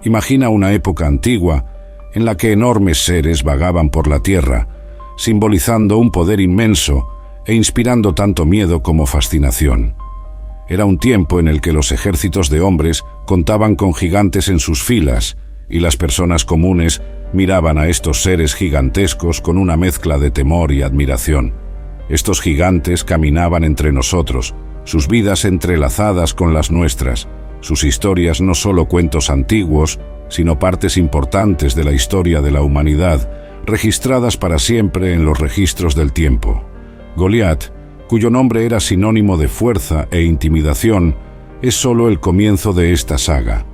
Imagina una época antigua en la que enormes seres vagaban por la tierra, simbolizando un poder inmenso e inspirando tanto miedo como fascinación. Era un tiempo en el que los ejércitos de hombres contaban con gigantes en sus filas y las personas comunes miraban a estos seres gigantescos con una mezcla de temor y admiración. Estos gigantes caminaban entre nosotros, sus vidas entrelazadas con las nuestras, sus historias no solo cuentos antiguos, sino partes importantes de la historia de la humanidad, registradas para siempre en los registros del tiempo. Goliat, cuyo nombre era sinónimo de fuerza e intimidación, es solo el comienzo de esta saga.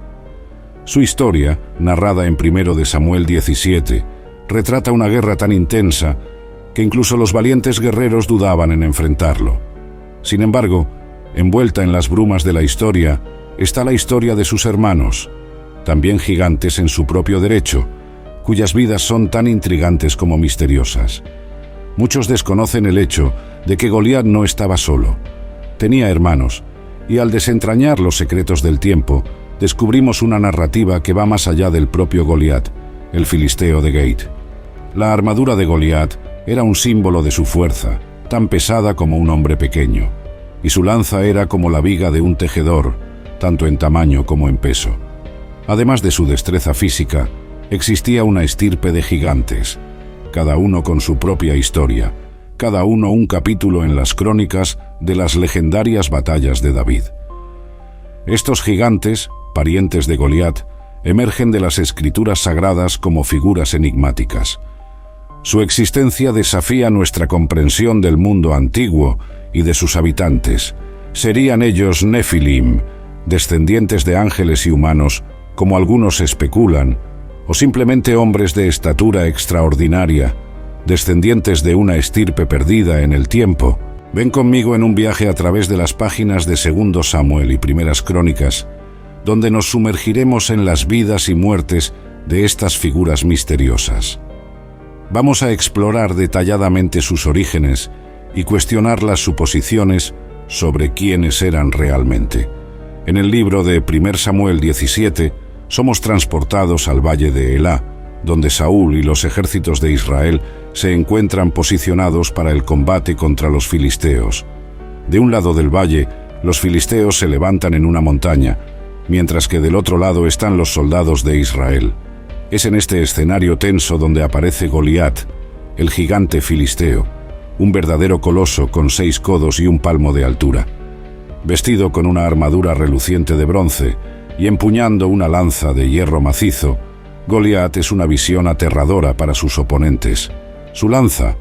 Su historia, narrada en 1 Samuel 17, retrata una guerra tan intensa que incluso los valientes guerreros dudaban en enfrentarlo. Sin embargo, envuelta en las brumas de la historia, está la historia de sus hermanos, también gigantes en su propio derecho, cuyas vidas son tan intrigantes como misteriosas. Muchos desconocen el hecho de que Goliat no estaba solo. Tenía hermanos, y al desentrañar los secretos del tiempo, descubrimos una narrativa que va más allá del propio Goliat, el filisteo de Gate. La armadura de Goliat era un símbolo de su fuerza, tan pesada como un hombre pequeño, y su lanza era como la viga de un tejedor, tanto en tamaño como en peso. Además de su destreza física, existía una estirpe de gigantes, cada uno con su propia historia, cada uno un capítulo en las crónicas de las legendarias batallas de David. Estos gigantes, parientes de Goliat, emergen de las escrituras sagradas como figuras enigmáticas. Su existencia desafía nuestra comprensión del mundo antiguo y de sus habitantes. Serían ellos Nefilim, descendientes de ángeles y humanos, como algunos especulan, o simplemente hombres de estatura extraordinaria, descendientes de una estirpe perdida en el tiempo. Ven conmigo en un viaje a través de las páginas de 2 Samuel y Primeras Crónicas, donde nos sumergiremos en las vidas y muertes de estas figuras misteriosas. Vamos a explorar detalladamente sus orígenes y cuestionar las suposiciones sobre quiénes eran realmente. En el libro de 1 Samuel 17, somos transportados al valle de Elá, donde Saúl y los ejércitos de Israel se encuentran posicionados para el combate contra los filisteos. De un lado del valle, los filisteos se levantan en una montaña, mientras que del otro lado están los soldados de Israel. Es en este escenario tenso donde aparece Goliat, el gigante filisteo, un verdadero coloso con 6 codos y 1 palmo de altura. Vestido con una armadura reluciente de bronce y empuñando una lanza de hierro macizo, Goliat es una visión aterradora para sus oponentes. Su lanza,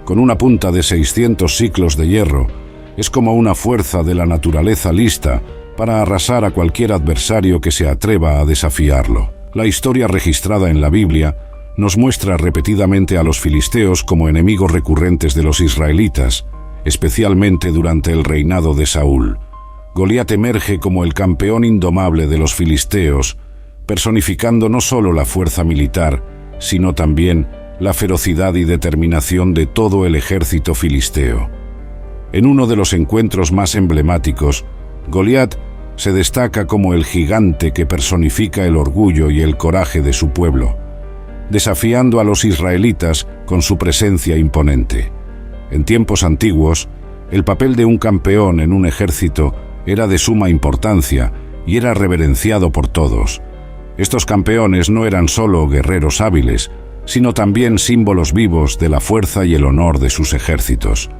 con una punta de 600 siclos de hierro, es como una fuerza de la naturaleza lista para arrasar a cualquier adversario que se atreva a desafiarlo. La historia registrada en la Biblia nos muestra repetidamente a los filisteos como enemigos recurrentes de los israelitas, especialmente durante el reinado de Saúl. Goliat emerge como el campeón indomable de los filisteos, personificando no solo la fuerza militar, sino también la ferocidad y determinación de todo el ejército filisteo. En uno de los encuentros más emblemáticos, Goliat se destaca como el gigante que personifica el orgullo y el coraje de su pueblo, desafiando a los israelitas con su presencia imponente. En tiempos antiguos, el papel de un campeón en un ejército era de suma importancia y era reverenciado por todos. Estos campeones no eran solo guerreros hábiles, sino también símbolos vivos de la fuerza y el honor de sus ejércitos.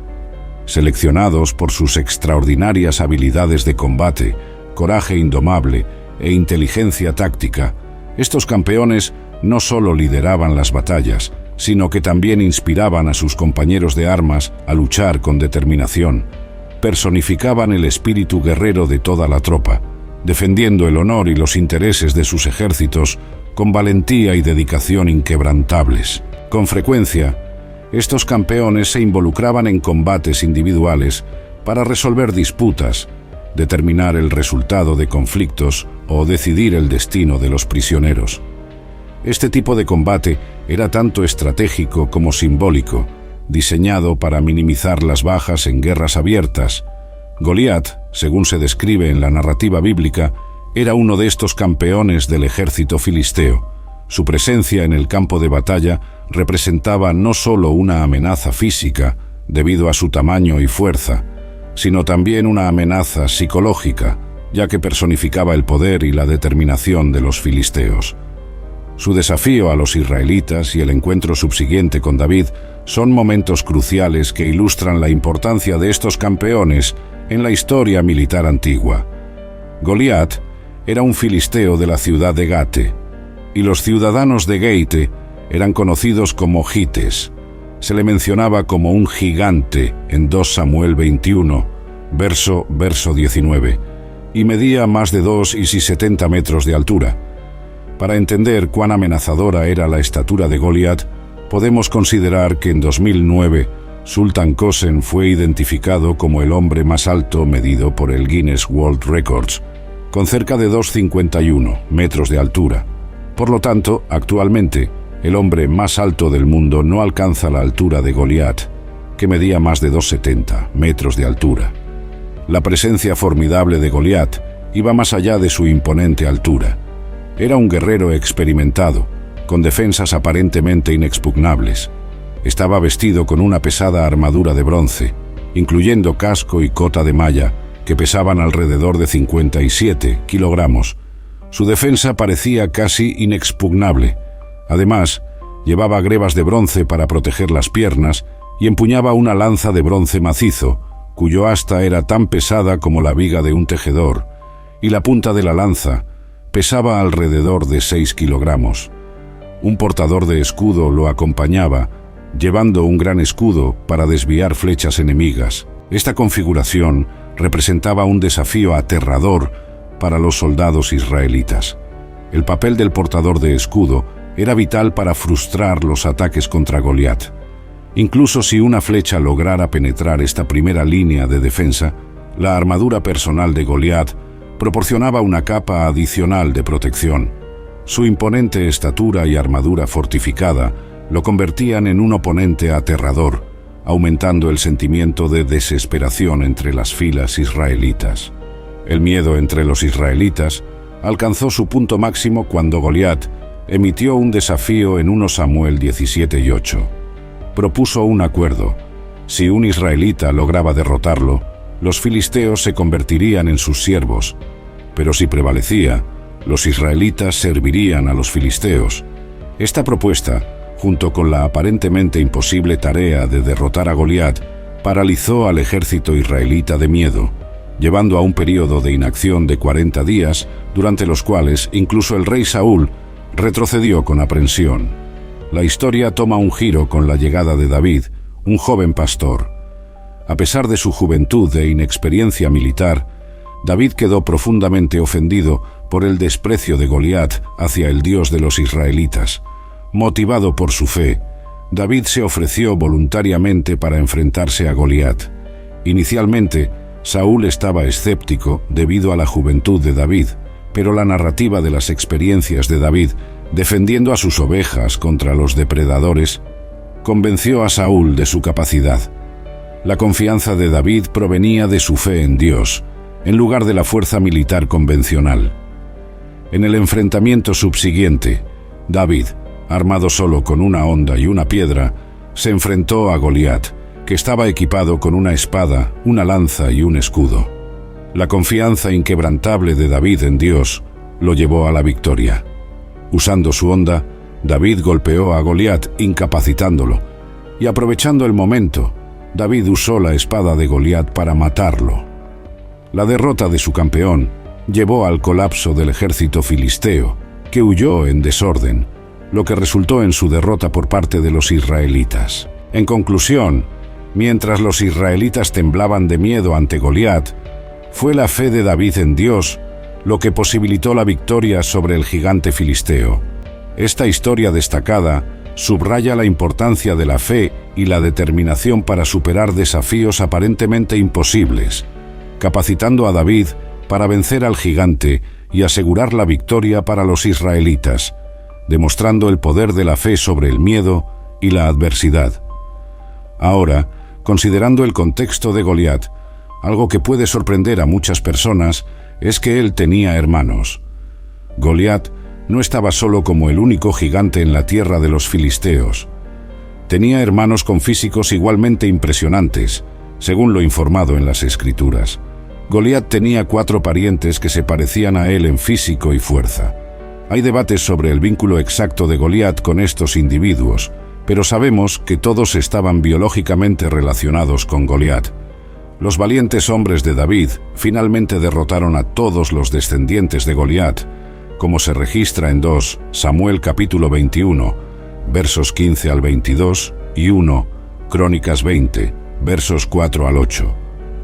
Seleccionados por sus extraordinarias habilidades de combate, coraje indomable e inteligencia táctica, estos campeones no solo lideraban las batallas, sino que también inspiraban a sus compañeros de armas a luchar con determinación. Personificaban el espíritu guerrero de toda la tropa, defendiendo el honor y los intereses de sus ejércitos con valentía y dedicación inquebrantables. Con frecuencia, estos campeones se involucraban en combates individuales para resolver disputas, determinar el resultado de conflictos o decidir el destino de los prisioneros. Este tipo de combate era tanto estratégico como simbólico, diseñado para minimizar las bajas en guerras abiertas. Goliat, según se describe en la narrativa bíblica, era uno de estos campeones del ejército filisteo. Su presencia en el campo de batalla representaba no solo una amenaza física, debido a su tamaño y fuerza, sino también una amenaza psicológica, ya que personificaba el poder y la determinación de los filisteos. Su desafío a los israelitas y el encuentro subsiguiente con David son momentos cruciales que ilustran la importancia de estos campeones en la historia militar antigua. Goliat era un filisteo de la ciudad de Gate, y los ciudadanos de Gate eran conocidos como gites. Se le mencionaba como un gigante en 2 Samuel 21, verso 19, y medía más de 2,70 metros de altura. Para entender cuán amenazadora era la estatura de Goliat, podemos considerar que en 2009 Sultan Kosen fue identificado como el hombre más alto medido por el Guinness World Records, con cerca de 2,51 metros de altura. Por lo tanto, actualmente, el hombre más alto del mundo no alcanza la altura de Goliat, que medía más de 2,70 metros de altura. La presencia formidable de Goliat iba más allá de su imponente altura. Era un guerrero experimentado, con defensas aparentemente inexpugnables. Estaba vestido con una pesada armadura de bronce, incluyendo casco y cota de malla, que pesaban alrededor de 57 kilogramos. Su defensa parecía casi inexpugnable. Además, llevaba grebas de bronce para proteger las piernas y empuñaba una lanza de bronce macizo, cuyo asta era tan pesada como la viga de un tejedor, y la punta de la lanza pesaba alrededor de 6 kilogramos. Un portador de escudo lo acompañaba, llevando un gran escudo para desviar flechas enemigas. Esta configuración representaba un desafío aterrador para los soldados israelitas. El papel del portador de escudo era vital para frustrar los ataques contra Goliat. Incluso si una flecha lograra penetrar esta primera línea de defensa, la armadura personal de Goliat proporcionaba una capa adicional de protección. Su imponente estatura y armadura fortificada lo convertían en un oponente aterrador, aumentando el sentimiento de desesperación entre las filas israelitas. El miedo entre los israelitas alcanzó su punto máximo cuando Goliat emitió un desafío en 1 Samuel 17:8. Propuso un acuerdo. Si un israelita lograba derrotarlo, los filisteos se convertirían en sus siervos, pero si prevalecía, los israelitas servirían a los filisteos. Esta propuesta, junto con la aparentemente imposible tarea de derrotar a Goliat, paralizó al ejército israelita de miedo, llevando a un período de inacción de 40 días, durante los cuales incluso el rey Saúl retrocedió con aprensión. La historia toma un giro con la llegada de David, un joven pastor. A pesar de su juventud e inexperiencia militar, David quedó profundamente ofendido por el desprecio de Goliat hacia el Dios de los israelitas. Motivado por su fe, David se ofreció voluntariamente para enfrentarse a Goliat. Inicialmente, Saúl estaba escéptico debido a la juventud de David, pero la narrativa de las experiencias de David defendiendo a sus ovejas contra los depredadores convenció a Saúl de su capacidad. La confianza de David provenía de su fe en Dios, en lugar de la fuerza militar convencional. En el enfrentamiento subsiguiente, David, armado solo con una honda y una piedra, se enfrentó a Goliat, que estaba equipado con una espada, una lanza y un escudo. La confianza inquebrantable de David en Dios lo llevó a la victoria. Usando su honda, David golpeó a Goliat incapacitándolo, y aprovechando el momento, David usó la espada de Goliat para matarlo. La derrota de su campeón llevó al colapso del ejército filisteo, que huyó en desorden, lo que resultó en su derrota por parte de los israelitas. En conclusión, mientras los israelitas temblaban de miedo ante Goliat, fue la fe de David en Dios lo que posibilitó la victoria sobre el gigante filisteo. Esta historia destacada subraya la importancia de la fe y la determinación para superar desafíos aparentemente imposibles, capacitando a David para vencer al gigante y asegurar la victoria para los israelitas, demostrando el poder de la fe sobre el miedo y la adversidad. Ahora, considerando el contexto de Goliat, algo que puede sorprender a muchas personas es que él tenía hermanos. Goliat no estaba solo como el único gigante en la tierra de los filisteos. Tenía hermanos con físicos igualmente impresionantes, según lo informado en las Escrituras. Goliat tenía 4 parientes que se parecían a él en físico y fuerza. Hay debates sobre el vínculo exacto de Goliat con estos individuos, pero sabemos que todos estaban biológicamente relacionados con Goliat. Los valientes hombres de David finalmente derrotaron a todos los descendientes de Goliat, como se registra en 2 Samuel capítulo 21, versos 15 al 22, y 1 Crónicas 20, versos 4 al 8.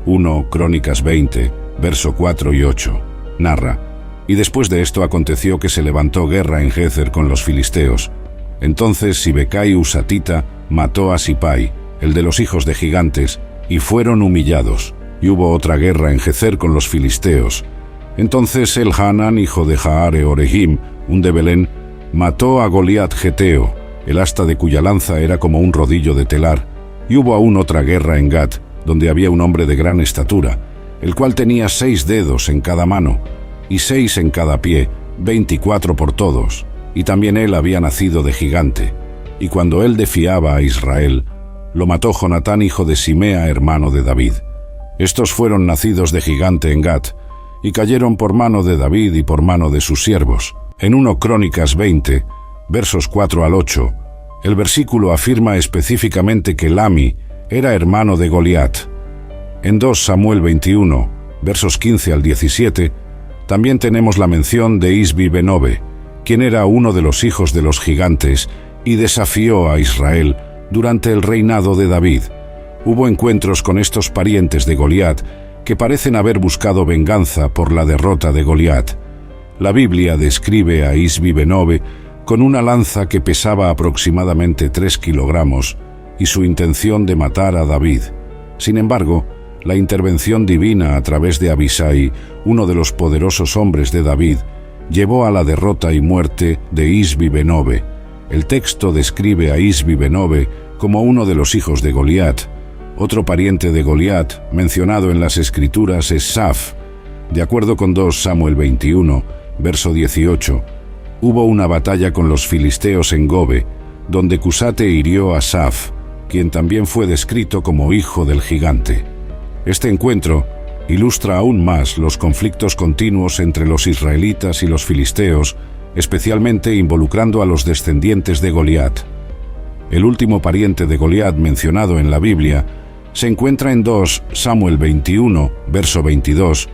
1 Crónicas 20, verso 4 y 8, narra: y después de esto aconteció que se levantó guerra en Gezer con los filisteos. Entonces Sibecai husatita mató a Sipai, el de los hijos de gigantes, y fueron humillados. Y hubo otra guerra en Gezer con los filisteos. Entonces Elhanan, hijo de Jaare Orehim, un de Belén, mató a Goliat geteo, el asta de cuya lanza era como un rodillo de telar. Y hubo aún otra guerra en Gat, donde había un hombre de gran estatura, el cual tenía 6 dedos en cada mano, y 6 en cada pie, 24 por todos, y también él había nacido de gigante. Y cuando él defiaba a Israel, lo mató Jonatán, hijo de Simea, hermano de David. Estos fueron nacidos de gigante en Gat, y cayeron por mano de David y por mano de sus siervos. En 1 Crónicas 20, versos 4 al 8, el versículo afirma específicamente que Lami era hermano de Goliat. En 2 Samuel 21, versos 15 al 17, también tenemos la mención de Isbi Benobe, quien era uno de los hijos de los gigantes y desafió a Israel durante el reinado de David. Hubo encuentros con estos parientes de Goliat que parecen haber buscado venganza por la derrota de Goliat. La Biblia describe a Isbi Benobe con una lanza que pesaba aproximadamente 3 kilogramos y su intención de matar a David. Sin embargo, la intervención divina a través de Abisai, uno de los poderosos hombres de David, llevó a la derrota y muerte de Isbi Benobe. El texto describe a Isbi Benobe como uno de los hijos de Goliat. Otro pariente de Goliat mencionado en las Escrituras es Saf. De acuerdo con 2 Samuel 21, verso 18, hubo una batalla con los filisteos en Gobe, donde Cusate hirió a Saf, quien también fue descrito como hijo del gigante. Este encuentro ilustra aún más los conflictos continuos entre los israelitas y los filisteos, especialmente involucrando a los descendientes de Goliat. El último pariente de Goliat mencionado en la Biblia se encuentra en 2 Samuel 21, verso 22.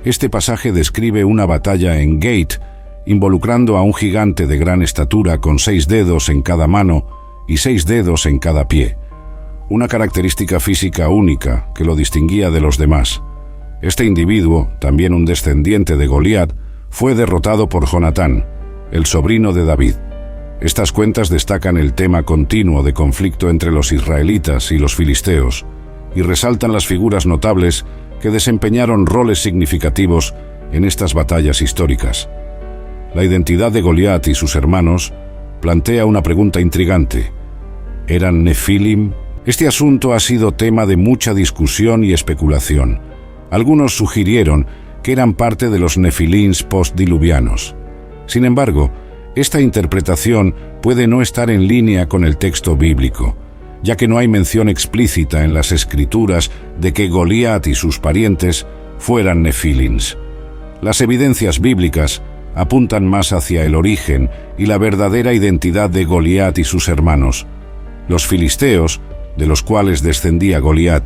Este pasaje describe una batalla en Gate, involucrando a un gigante de gran estatura con 6 dedos en cada mano y 6 dedos en cada pie. Una característica física única que lo distinguía de los demás. Este individuo, también un descendiente de Goliat, fue derrotado por Jonatán, el sobrino de David. Estas cuentas destacan el tema continuo de conflicto entre los israelitas y los filisteos, y resaltan las figuras notables que desempeñaron roles significativos en estas batallas históricas. La identidad de Goliat y sus hermanos plantea una pregunta intrigante. ¿Eran Nefilim? Este asunto ha sido tema de mucha discusión y especulación. Algunos sugirieron que eran parte de los Nefilins postdiluvianos. Sin embargo, esta interpretación puede no estar en línea con el texto bíblico, ya que no hay mención explícita en las Escrituras de que Goliat y sus parientes fueran Nefilins. Las evidencias bíblicas apuntan más hacia el origen y la verdadera identidad de Goliat y sus hermanos. Los filisteos, de los cuales descendía Goliat,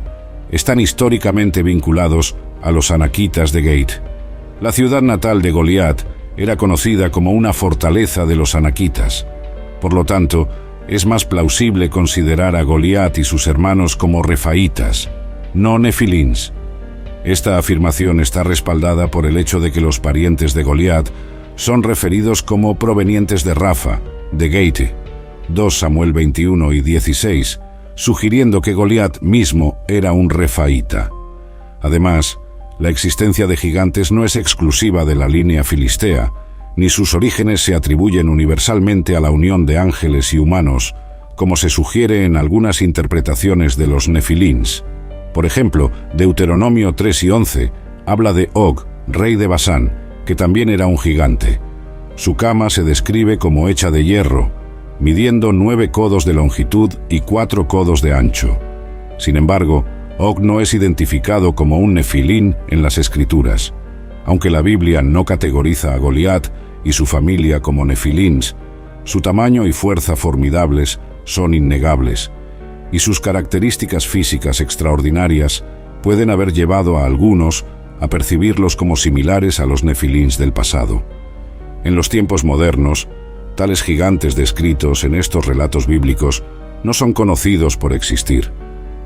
están históricamente vinculados a los anaquitas de Gate. La ciudad natal de Goliat era conocida como una fortaleza de los anaquitas. Por lo tanto, es más plausible considerar a Goliat y sus hermanos como refaitas, no nefilins. Esta afirmación está respaldada por el hecho de que los parientes de Goliat son referidos como provenientes de Rafa, de Gate, 2 Samuel 21 y 16, sugiriendo que Goliat mismo era un refaíta. Además, la existencia de gigantes no es exclusiva de la línea filistea, ni sus orígenes se atribuyen universalmente a la unión de ángeles y humanos, como se sugiere en algunas interpretaciones de los nefilins. Por ejemplo, Deuteronomio 3 y 11 habla de Og, rey de Basán, que también era un gigante. Su cama se describe como hecha de hierro, midiendo 9 codos de longitud y 4 codos de ancho. Sin embargo, Og no es identificado como un nefilín en las Escrituras. Aunque la Biblia no categoriza a Goliat y su familia como nefilins, su tamaño y fuerza formidables son innegables, y sus características físicas extraordinarias pueden haber llevado a algunos a percibirlos como similares a los nefilins del pasado. En los tiempos modernos, tales gigantes descritos en estos relatos bíblicos no son conocidos por existir.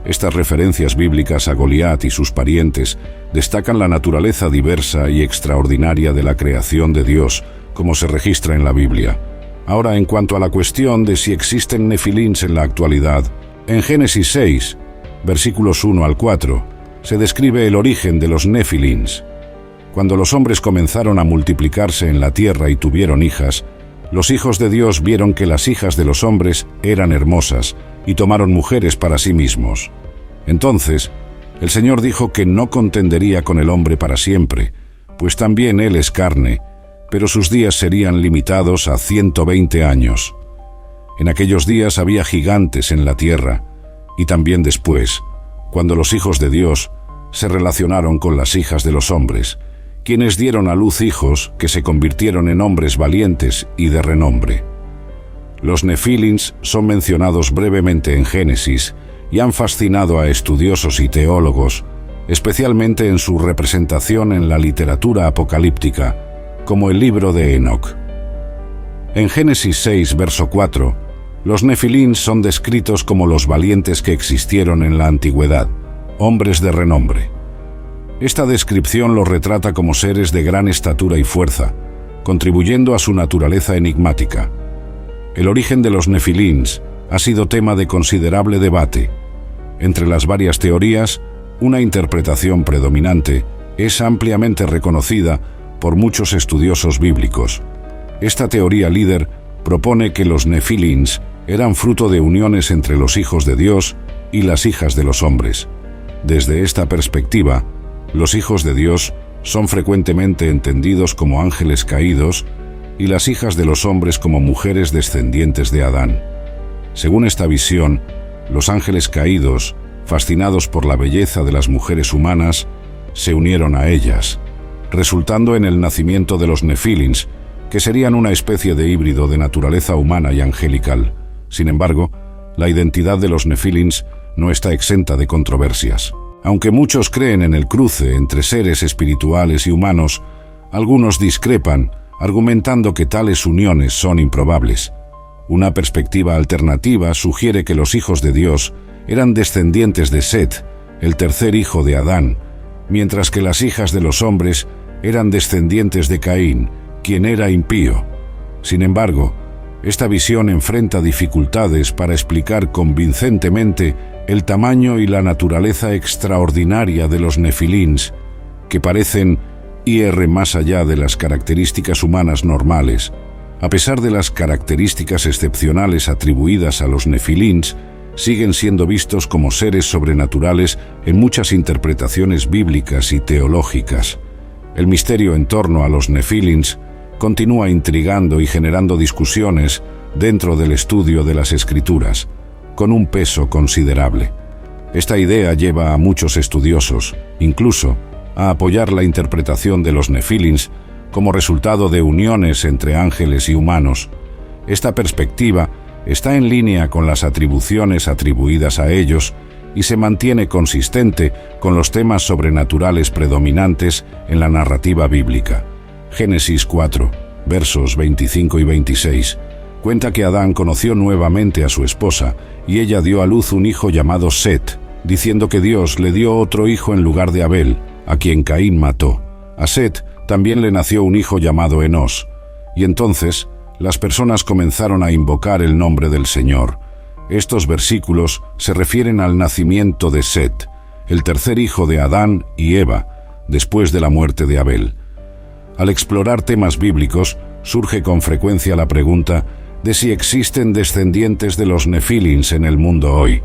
Estas referencias bíblicas a Goliat y sus parientes destacan la naturaleza diversa y extraordinaria de la creación de Dios, como se registra en la Biblia. Ahora, en cuanto a la cuestión de si existen nefilins en la actualidad, en Génesis 6, versículos 1 al 4, se describe el origen de los nefilins. Cuando los hombres comenzaron a multiplicarse en la tierra y tuvieron hijas, los hijos de Dios vieron que las hijas de los hombres eran hermosas y tomaron mujeres para sí mismos. Entonces, el Señor dijo que no contendería con el hombre para siempre, pues también él es carne, pero sus días serían limitados a 120 años. En aquellos días había gigantes en la tierra, y también después, cuando los hijos de Dios se relacionaron con las hijas de los hombres, quienes dieron a luz hijos que se convirtieron en hombres valientes y de renombre. Los nefilins son mencionados brevemente en Génesis y han fascinado a estudiosos y teólogos, especialmente en su representación en la literatura apocalíptica, como el libro de Enoc. En Génesis 6, verso 4, los nefilins son descritos como los valientes que existieron en la antigüedad, hombres de renombre. Esta descripción los retrata como seres de gran estatura y fuerza, contribuyendo a su naturaleza enigmática. El origen de los nefilins ha sido tema de considerable debate. Entre las varias teorías, una interpretación predominante es ampliamente reconocida por muchos estudiosos bíblicos. Esta teoría líder propone que los nefilins eran fruto de uniones entre los hijos de Dios y las hijas de los hombres. Desde esta perspectiva, los hijos de Dios son frecuentemente entendidos como ángeles caídos y las hijas de los hombres como mujeres descendientes de Adán. Según esta visión, los ángeles caídos, fascinados por la belleza de las mujeres humanas, se unieron a ellas, resultando en el nacimiento de los nefilins, que serían una especie de híbrido de naturaleza humana y angelical. Sin embargo, la identidad de los nefilins no está exenta de controversias. Aunque muchos creen en el cruce entre seres espirituales y humanos, algunos discrepan, argumentando que tales uniones son improbables. Una perspectiva alternativa sugiere que los hijos de Dios eran descendientes de Set, el tercer hijo de Adán, mientras que las hijas de los hombres eran descendientes de Caín, quien era impío. Sin embargo, esta visión enfrenta dificultades para explicar convincentemente el tamaño y la naturaleza extraordinaria de los nefilins, que parecen ir más allá de las características humanas normales. A pesar de las características excepcionales atribuidas a los nefilins, siguen siendo vistos como seres sobrenaturales en muchas interpretaciones bíblicas y teológicas. El misterio en torno a los nefilins continúa intrigando y generando discusiones dentro del estudio de las Escrituras, con un peso considerable. Esta idea lleva a muchos estudiosos, incluso, a apoyar la interpretación de los nefilins como resultado de uniones entre ángeles y humanos. Esta perspectiva está en línea con las atribuciones atribuidas a ellos y se mantiene consistente con los temas sobrenaturales predominantes en la narrativa bíblica. Génesis 4, versos 25 y 26, cuenta que Adán conoció nuevamente a su esposa y ella dio a luz un hijo llamado Set, diciendo que Dios le dio otro hijo en lugar de Abel, a quien Caín mató. A Set también le nació un hijo llamado Enos, y entonces las personas comenzaron a invocar el nombre del Señor. Estos versículos se refieren al nacimiento de Set, el tercer hijo de Adán y Eva, después de la muerte de Abel. Al explorar temas bíblicos, surge con frecuencia la pregunta de si existen descendientes de los nefilins en el mundo hoy.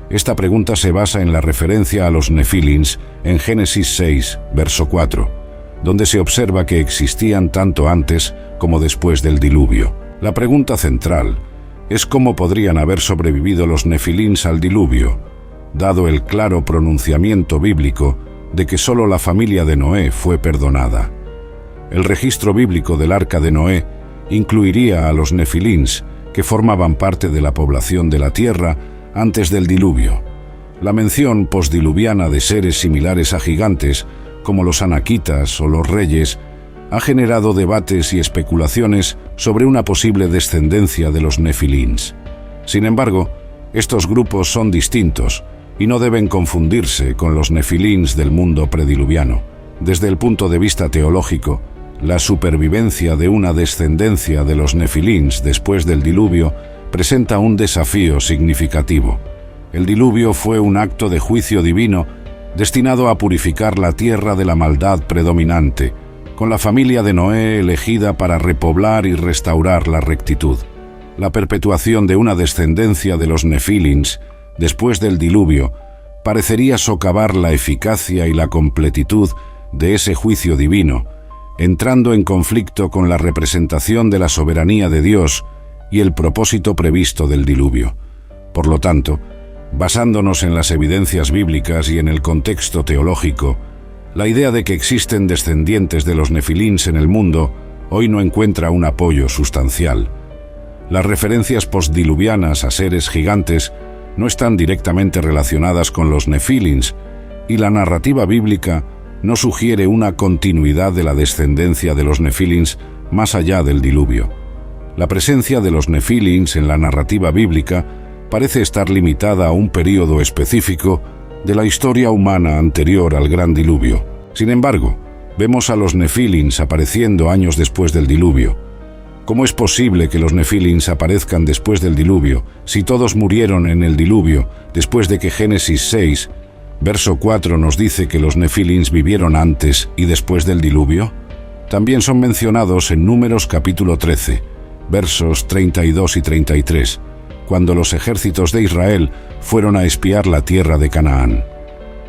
Esta pregunta se basa en la referencia a los nefilins en Génesis 6, verso 4. donde se observa que existían tanto antes como después del diluvio. La pregunta central es cómo podrían haber sobrevivido los nefilins al diluvio, dado el claro pronunciamiento bíblico de que solo la familia de Noé fue perdonada. El registro bíblico del Arca de Noé incluiría a los nefilins, que formaban parte de la población de la tierra antes del diluvio. La mención postdiluviana de seres similares a gigantes, como los anaquitas o los reyes, ha generado debates y especulaciones sobre una posible descendencia de los nefilins. Sin embargo, estos grupos son distintos y no deben confundirse con los nefilins del mundo prediluviano. Desde el punto de vista teológico, la supervivencia de una descendencia de los nefilins después del diluvio presenta un desafío significativo. El diluvio fue un acto de juicio divino destinado a purificar la tierra de la maldad predominante, con la familia de Noé elegida para repoblar y restaurar la rectitud. La perpetuación de una descendencia de los nefilins después del diluvio parecería socavar la eficacia y la completitud de ese juicio divino, entrando en conflicto con la representación de la soberanía de Dios y el propósito previsto del diluvio. Por lo tanto, basándonos en las evidencias bíblicas y en el contexto teológico, la idea de que existen descendientes de los nefilins en el mundo hoy no encuentra un apoyo sustancial. Las referencias postdiluvianas a seres gigantes no están directamente relacionadas con los nefilins, y la narrativa bíblica no sugiere una continuidad de la descendencia de los nefilins más allá del diluvio. La presencia de los nefilins en la narrativa bíblica parece estar limitada a un período específico de la historia humana anterior al gran diluvio. Sin embargo, vemos a los nefilins apareciendo años después del diluvio. ¿Cómo es posible que los nefilins aparezcan después del diluvio si todos murieron en el diluvio después de que Génesis 6, verso 4 nos dice que los nefilins vivieron antes y después del diluvio? También son mencionados en Números capítulo 13, versos 32 y 33, cuando los ejércitos de Israel fueron a espiar la tierra de Canaán.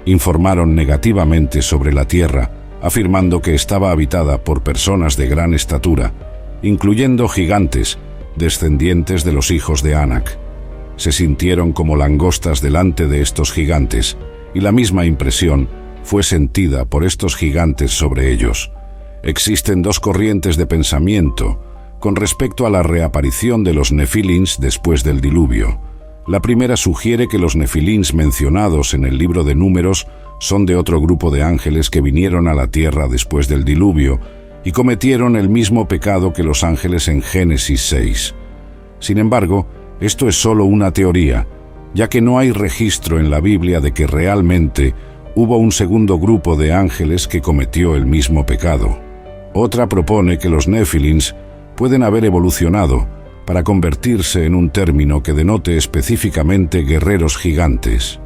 Informaron negativamente sobre la tierra, afirmando que estaba habitada por personas de gran estatura, incluyendo gigantes, descendientes de los hijos de Anak. Se sintieron como langostas delante de estos gigantes, y la misma impresión fue sentida por estos gigantes sobre ellos. Existen dos corrientes de pensamiento con respecto a la reaparición de los nefilins después del diluvio. La primera sugiere que los nefilins mencionados en el libro de Números son de otro grupo de ángeles que vinieron a la tierra después del diluvio y cometieron el mismo pecado que los ángeles en Génesis 6. Sin embargo, esto es solo una teoría, ya que no hay registro en la Biblia de que realmente hubo un segundo grupo de ángeles que cometió el mismo pecado. Otra propone que los nefilins pueden haber evolucionado para convertirse en un término que denote específicamente guerreros gigantes.